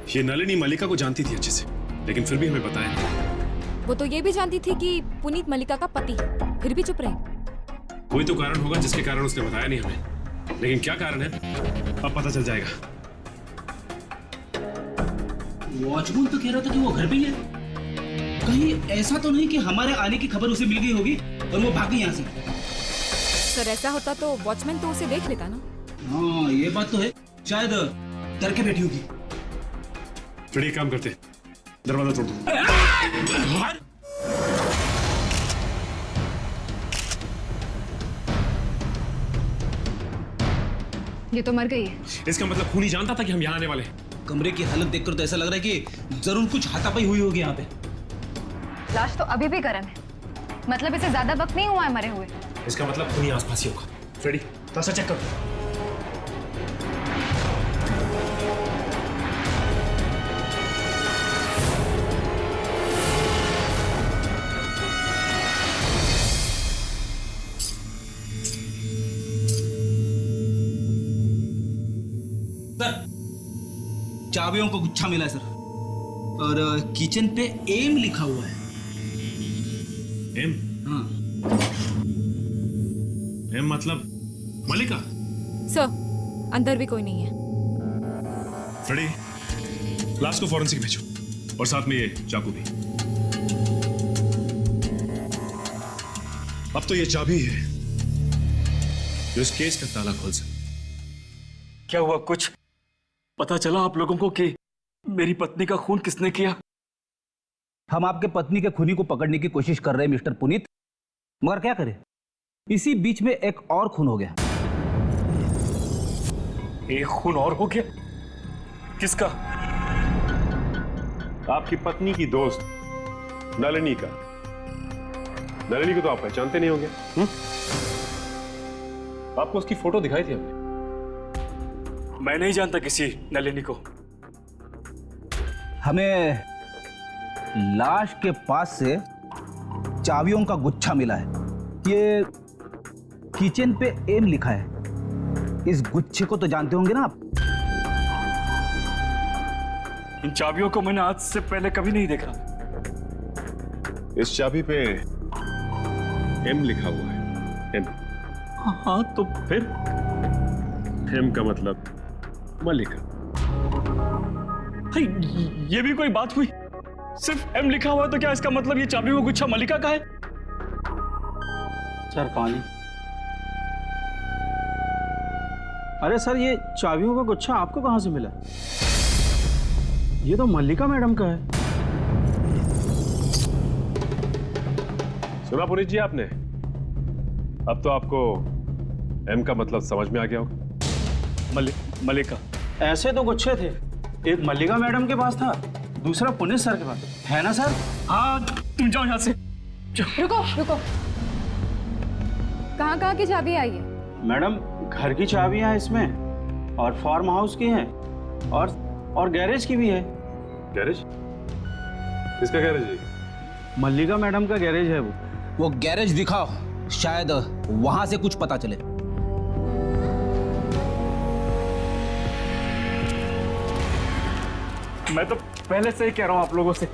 Q: ये नलिनी मल्लिका को जानती थी अच्छे से, लेकिन फिर भी हमें बताया नहीं।
U: वो तो ये भी जानती थी कि पुनीत मल्लिका का पति है, फिर भी चुप रही।
Q: कोई तो कारण होगा जिसके कारण उसने बताया नहीं हमें, लेकिन क्या कारण है अब पता चल जाएगा।
D: वॉचमैन तो कह रहा था कि वो घर पे ही है। कहीं ऐसा तो नहीं कि हमारे आने की खबर उसे मिल गई होगी और वो भागी यहाँ से?
U: सर, ऐसा होता तो वॉचमैन तो उसे देख लेता ना।
D: हाँ, ये बात तो है, शायद डर के बैठी होगी।
Q: फिर एक काम करते, दरवाजा तोड़ दो।
E: ये तो मर गई है।
Q: इसका मतलब खूनी जानता था कि हम यहाँ आने वाले हैं।
D: कमरे की हालत देखकर तो ऐसा लग रहा है कि जरूर कुछ हाथापाई हुई होगी यहाँ पे।
E: लाश तो अभी भी गर्म है, मतलब इसे ज्यादा वक्त नहीं हुआ है मरे हुए।
Q: इसका मतलब खूनी आसपास ही होगा। फ्रेडी, थोड़ा सा चेक कर।
G: चाबियों का गुच्छा मिला है सर, और किचन पे एम लिखा हुआ है।
Q: एम?
G: हाँ।
Q: एम मतलब मलिका?
U: सर, अंदर भी कोई नहीं है।
Q: फ्रेडी, लाश को फॉरेंसिक भेजो और साथ में ये चाकू भी। अब तो ये चाबी है जो इस केस का ताला खोल सकती।
J: क्या हुआ? कुछ पता चला आप लोगों को कि मेरी पत्नी का खून किसने किया?
G: हम आपके पत्नी के खूनी को पकड़ने की कोशिश कर रहे हैं मिस्टर पुनीत, मगर क्या करें, इसी बीच में एक और खून हो गया।
J: एक खून और हो गया? किसका?
C: आपकी पत्नी की दोस्त नलिनी का। नलिनी को तो आप पहचानते नहीं होंगे। आपको उसकी फोटो दिखाई थी हमने।
J: मैं नहीं जानता किसी नलिनी को।
G: हमें लाश के पास से चाबियों का गुच्छा मिला है। ये किचन पे एम लिखा है। इस गुच्छे को तो जानते होंगे ना आप?
J: इन चाबियों को मैंने आज से पहले कभी नहीं देखा।
C: इस चाबी पे एम लिखा हुआ है। एम।
J: हाँ, तो फिर?
C: एम का मतलब मलिका।
J: ये भी कोई बात हुई? सिर्फ एम लिखा हुआ है तो क्या इसका मतलब ये चाबी का गुच्छा मलिका का है?
T: सर कहानी। अरे सर, ये चाबियों का गुच्छा आपको कहां से मिला? ये तो मल्लिका मैडम का है।
C: सुना पुनीत जी आपने? अब तो आपको एम का मतलब समझ में आ गया होगा।
J: मल्लिका।
T: ऐसे तो गुच्छे थे, एक मल्लिका मैडम के पास था, दूसरा पुनीत सर के पास, है ना सर?
J: हाँ, तुम जाओ यहाँ से।
E: रुको रुको, कहाँ कहाँ की चाबी आई है?
T: मैडम, घर की चाबियां इसमें, और फार्म हाउस की हैं, और गैरेज की भी है।
C: गैरेज? किसका गैरेज है?
T: मल्लिका मैडम का गैरेज है वो
G: गैरेज दिखाओ, शायद वहां से कुछ पता चले।
J: मैं तो पहले से ही कह रहा हूँ आप लोगों से,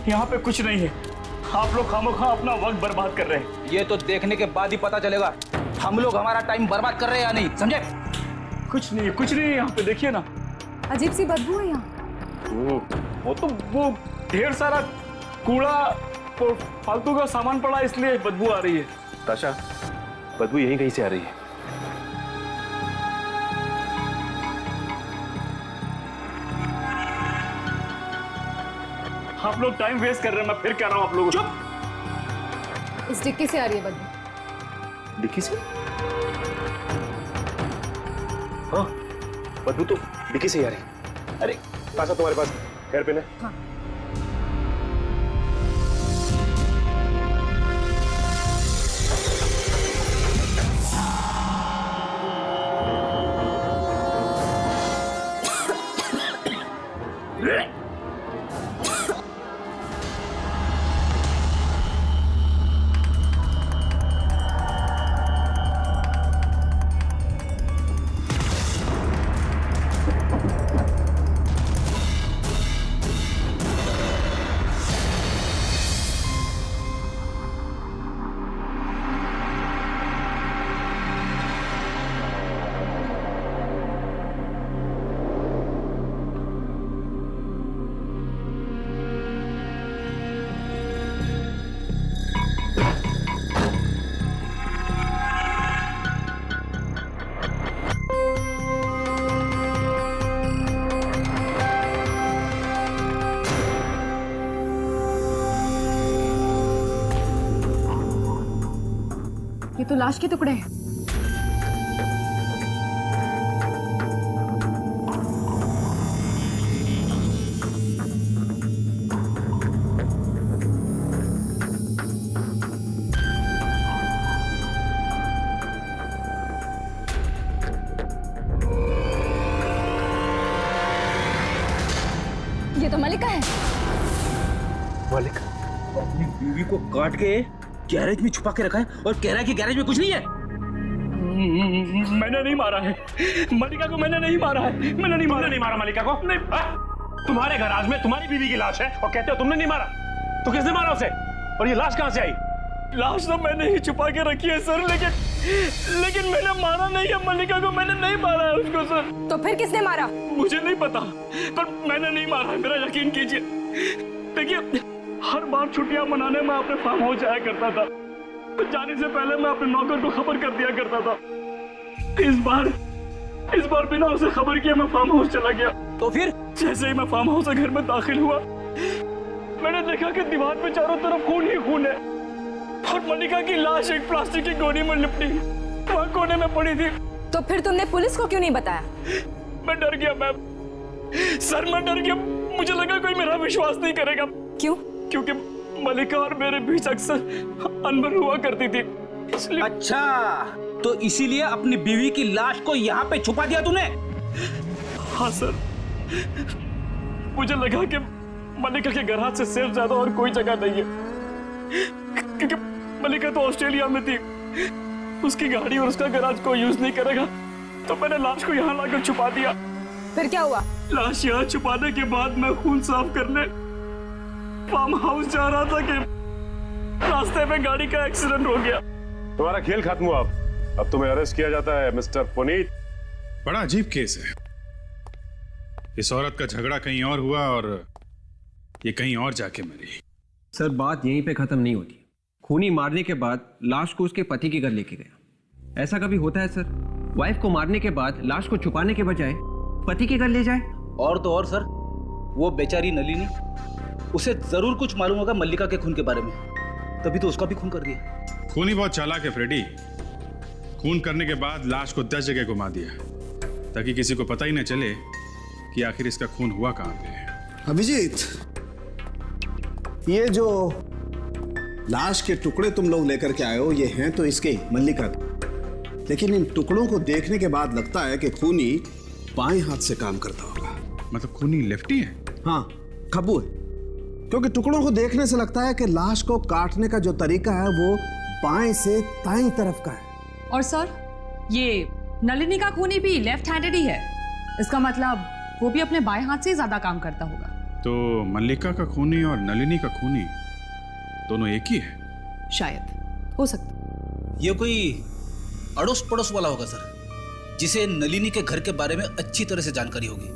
J: यहाँ पे कुछ नहीं है। आप लोग खामोखा अपना वक्त बर्बाद कर रहे हैं।
G: ये तो देखने के बाद ही पता चलेगा हम लोग हमारा टाइम बर्बाद कर रहे हैं या नहीं, समझे?
J: कुछ नहीं है यहाँ पे, देखिए ना।
E: अजीब सी बदबू है यहाँ।
J: वो ढेर सारा कूड़ा और फालतू का सामान पड़ा, इसलिए बदबू आ रही है।
C: ताशा, बदबू यहीं कहीं से आ रही है।
J: आप लोग टाइम वेस्ट कर रहे हैं, मैं फिर कह रहा हूँ आप लोगों।
E: चुप! इस डिक्की से आ रही है बदबू।
C: डिक्की से? हाँ, बदबू तो डिक्की से ही आ रही। अरे ताशा, तुम्हारे पास हेयर पिन है?
E: हाँ। ये तो लाश के टुकड़े हैं। ये तो मलिका है।
G: मलिका अपनी बीवी को काट के गैरेज में छुपा के रखा है और कह रहा है कि गैरेज में कुछ नहीं है।
J: मैंने नहीं मारा है मलिका को, मैंने नहीं मारा है, मैंने नहीं मारा
M: मलिका को? नहीं। तुम्हारे गैराज में तुम्हारी बीवी की लाश है और कहते हो तुमने नहीं मारा? तो किसने मारा उसे? और ये लाश कहां से आई?
J: लाश तो मैंने ही छुपा के रखी है सर, लेकिन मैंने मारा नहीं है मलिका को, मैंने नहीं मारा है उसको सर।
U: तो फिर किसने मारा?
J: मुझे नहीं पता, पर मैंने नहीं मारा है, मेरा यकीन कीजिए। देखिए, हर बार छुट्टियां मनाने में अपने फार्म हाउस जाया करता था, जाने से पहले मैं अपने नौकर को खबर कर दिया करता था। इस बार बिना उसे खबर किए मैं फार्म हाउस चला गया।
G: तो फिर
J: जैसे ही मैं फार्म हाउस के घर में दाखिल हुआ, मैंने देखा कि दीवार पे चारों तरफ खून ही खून है और मलिका की लाश एक प्लास्टिक की गोनी में लिपटी वहां कोने में पड़ी थी।
U: तो फिर तुमने पुलिस को क्यों नहीं बताया?
J: मैं डर गया मैम, सर मैं डर गया। मुझे लगा कोई मेरा विश्वास नहीं करेगा।
U: क्यों?
J: क्योंकि मलिका और मेरे बीच अक्सर अनबन हुआ करती थी, इसलिए।
G: अच्छा, तो इसीलिए अपनी बीवी की लाश को यहाँ पे छुपा दिया तूने?
J: हाँ सर, मुझे लगा कि मलिका के गैराज से सेफ ज्यादा और कोई जगह नहीं है, क्योंकि मलिका तो ऑस्ट्रेलिया में थी, उसकी गाड़ी और उसका गैराज कोई यूज नहीं करेगा, तो मैंने लाश को यहाँ लाकर छुपा दिया।
U: फिर क्या हुआ?
J: लाश यहाँ छुपाने के बाद मैं खून साफ करने फार्म हाउस जा रहा था कि रास्ते में गाड़ी का एक्सीडेंट हो गया।
M: तुम्हारा खेल खत्म हुआ। अब तुम्हें अरेस्ट किया जाता है मिस्टर पुनीत।
C: बड़ा अजीब केस है। इस औरत का झगड़ा कहीं और हुआ और ये कहीं और जाके मरी।
I: सर बात यहीं पे खत्म नहीं होती। खूनी मारने के बाद लाश को उसके पति के घर लेके गया। ऐसा कभी होता है सर? वाइफ को मारने के बाद लाश को छुपाने के बजाय पति के घर ले जाए।
G: और तो और सर, वो बेचारी नलिनी, उसे जरूर कुछ मालूम होगा मल्लिका के खून के बारे में, तभी तो उसका भी खून कर दिया।
C: खूनी बहुत चालाक है फ्रेडी। खून करने के बाद लाश को 10 जगह घुमा दिया ताकि किसी को पता ही न चले कि आखिर इसका खून हुआ कहां पे।
N: अभिजीत, ये जो लाश के टुकड़े तुम लोग लेकर के आए हो, ये हैं तो इसके मल्लिका के, लेकिन इन टुकड़ों को देखने के बाद लगता है कि खूनी बाएं हाथ से काम करता होगा।
C: मतलब खूनी लेफ्टी है?
N: हाँ, खब्बू है, क्योंकि टुकड़ों को देखने से लगता है कि लाश को काटने का जो तरीका है वो बाएं से दाईं तरफ का है।
P: और सर, ये नलिनी का खूनी भी लेफ्ट हैंडेड ही है, इसका मतलब वो भी अपने बाएं हाथ से ज्यादा काम करता होगा।
C: तो मल्लिका का खूनी और नलिनी का खूनी दोनों एक ही है?
P: शायद, हो सकता।
G: ये कोई अड़ोस पड़ोस वाला होगा सर, जिसे नलिनी के घर के बारे में अच्छी तरह से जानकारी होगी,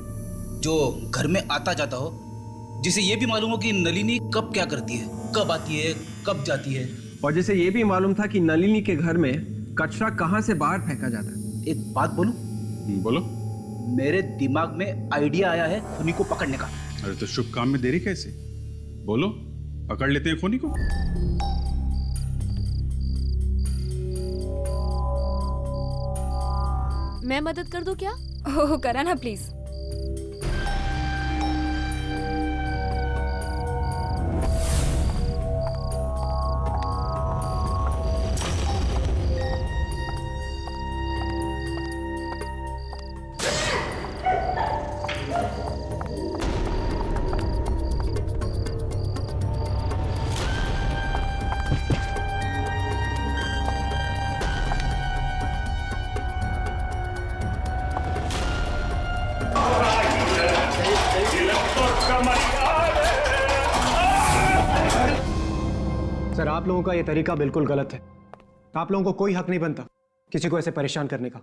G: जो घर में आता जाता हो, जिसे ये भी मालूम हो कि नलिनी कब क्या करती है, कब आती है, कब जाती है,
I: और जिसे ये भी मालूम था कि नलिनी के घर में कचरा कहां से बाहर फेंका जाता है।
G: एक बात बोलूं?
C: बोलो।
G: मेरे दिमाग में आइडिया आया है खूनी को पकड़ने का।
C: अरे तो शुभ काम में देरी कैसे? बोलो, पकड़ लेते हैं खूनी को।
U: मैं मदद कर दूं क्या? ओह करा ना प्लीज।
F: सर, आप लोगों का ये तरीका बिल्कुल गलत है। आप लोगों को कोई हक नहीं बनता किसी को ऐसे परेशान करने का।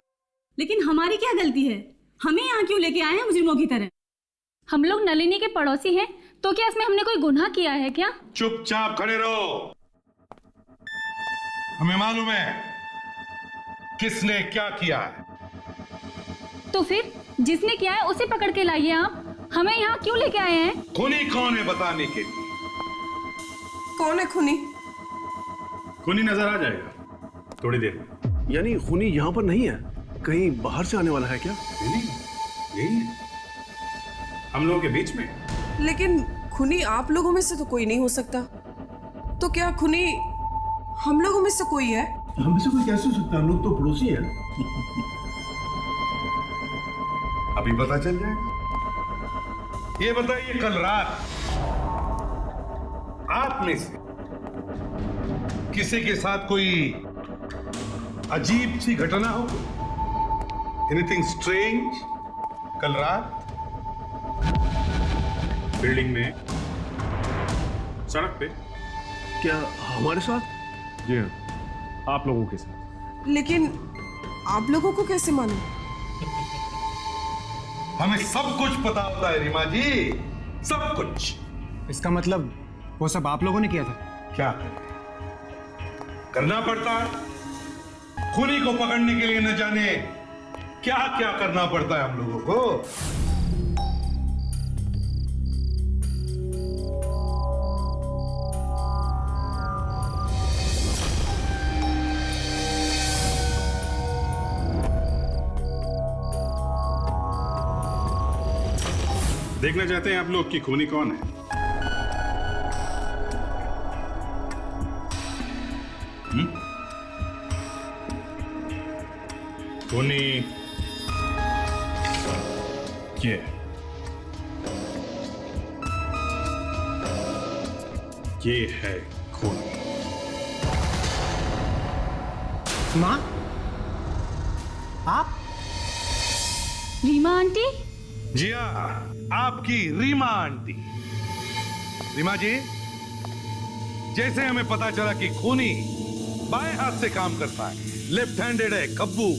A: लेकिन हमारी क्या गलती है? हमें यहाँ क्यों लेके आए हैं मुजरिमों की तरह?
H: हम लोग नलिनी के पड़ोसी हैं, तो क्या इसमें हमने कोई गुनाह किया है क्या?
B: चुपचाप खड़े रहो। हमें मालूम है किसने क्या किया है।
H: तो फिर जिसने किया है उसे पकड़ के लाइए। आप हमें यहाँ क्यों लेके आए हैं?
B: खूनी कौन है बताने के लिए।
V: कौन है खूनी?
C: खूनी नजर आ जाएगा थोड़ी देर में।
M: यानी खूनी यहाँ पर नहीं है, कहीं बाहर से आने वाला है क्या?
C: नहीं, यही है हम लोगों के बीच में।
V: लेकिन खूनी आप लोगों में से तो कोई नहीं हो सकता। तो क्या खूनी हम लोगों में से कोई है?
M: हम में से कोई कैसे हो सकता है? हम लोग तो पड़ोसी हैं।
B: अभी पता चल जाएगा। ये बताइए, कल रात आप में से किसी के साथ कोई अजीब सी घटना हो? Anything strange? कल रात
Q: बिल्डिंग में, सड़क पे।
C: क्या हमारे साथ?
Q: जी हाँ, आप लोगों के साथ।
V: लेकिन आप लोगों को कैसे मालूम?
B: हमें सब कुछ पता होता है रीमा जी, सब कुछ।
F: इसका मतलब वो सब आप लोगों ने किया था?
B: क्या करना पड़ता है? खूनी को पकड़ने के लिए न जाने क्या क्या करना पड़ता है हम लोगों को।
C: देखना चाहते हैं आप लोग कि खूनी कौन है? खूनी ये है खूनी।
F: माँ, आप?
H: रीमा आंटी?
B: जी हाँ, आपकी रीमा आंटी। रीमा जी, जैसे हमें पता चला कि खूनी बाएं हाथ से काम करता है, लेफ्ट हैंडेड है, कब्बू,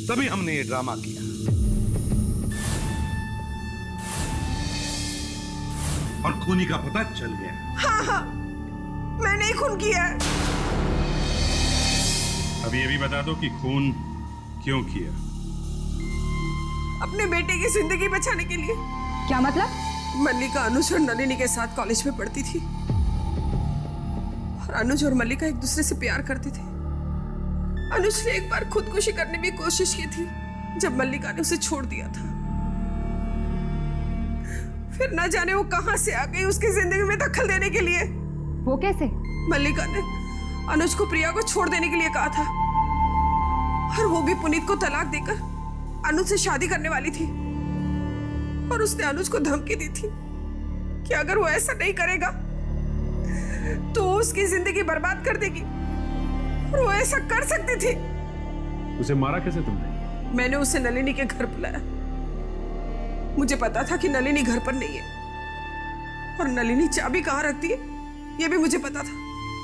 B: तभी हमने ये ड्रामा किया। और खूनी का पता चल गया।
V: हाँ हाँ, मैंने ही खून किया है।
C: अब ये भी बता दो कि खून क्यों किया?
V: अपने बेटे की जिंदगी बचाने के लिए।
E: क्या मतलब?
V: मल्लिका अनुज और नलिनी के साथ कॉलेज में पढ़ती थी और अनुज और मल्लिका एक दूसरे से प्यार करते थे। अनुज ने एक बार खुदकुशी करने की कोशिश की थी जब मल्लिका ने उसे छोड़ दिया था। फिर न जाने वो कहां से आ गई उसकी जिंदगी में दखल देने के लिए।
E: वो कैसे?
V: मल्लिका ने अनुज को प्रिया को छोड़ देने के लिए कहा था और वो भी पुनीत को तलाक देकर अनुज से शादी करने वाली थी। और उसने अनुज को धमकी दी थी कि अगर वो ऐसा नहीं करेगा तो उसकी जिंदगी बर्बाद कर देगी। और वो ऐसा कर सकती थी।
Q: उसे मारा कैसे तुमने?
V: मैंने उसे नलिनी के घर बुलाया। मुझे पता था कि नलिनी घर पर नहीं है और नलिनी चाबी कहाँ रखती है ये भी मुझे पता था।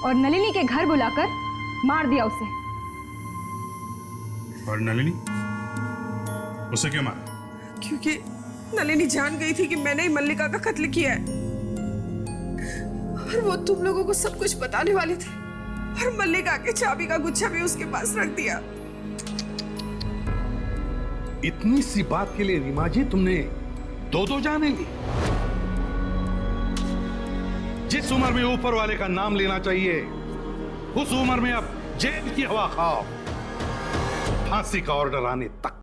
E: और नलिनी के घर बुलाकर मार दिया उसे।
C: और नलिनी, उसे क्यों मारा?
V: क्योंकि नलिनी जान गई थी कि मैंने ही मल्लिका का कत्ल किया है और वो तुम लोगों को सब कुछ बताने वाली थी। और मल्लिका के चाबी का गुच्छा भी उसके पास रख दिया।
B: इतनी सी बात के लिए रीमा जी तुमने दो जाने ली? जिस उम्र में ऊपर वाले का नाम लेना चाहिए उस उम्र में अब जेल की हवा खाओ, फांसी का ऑर्डर आने तक।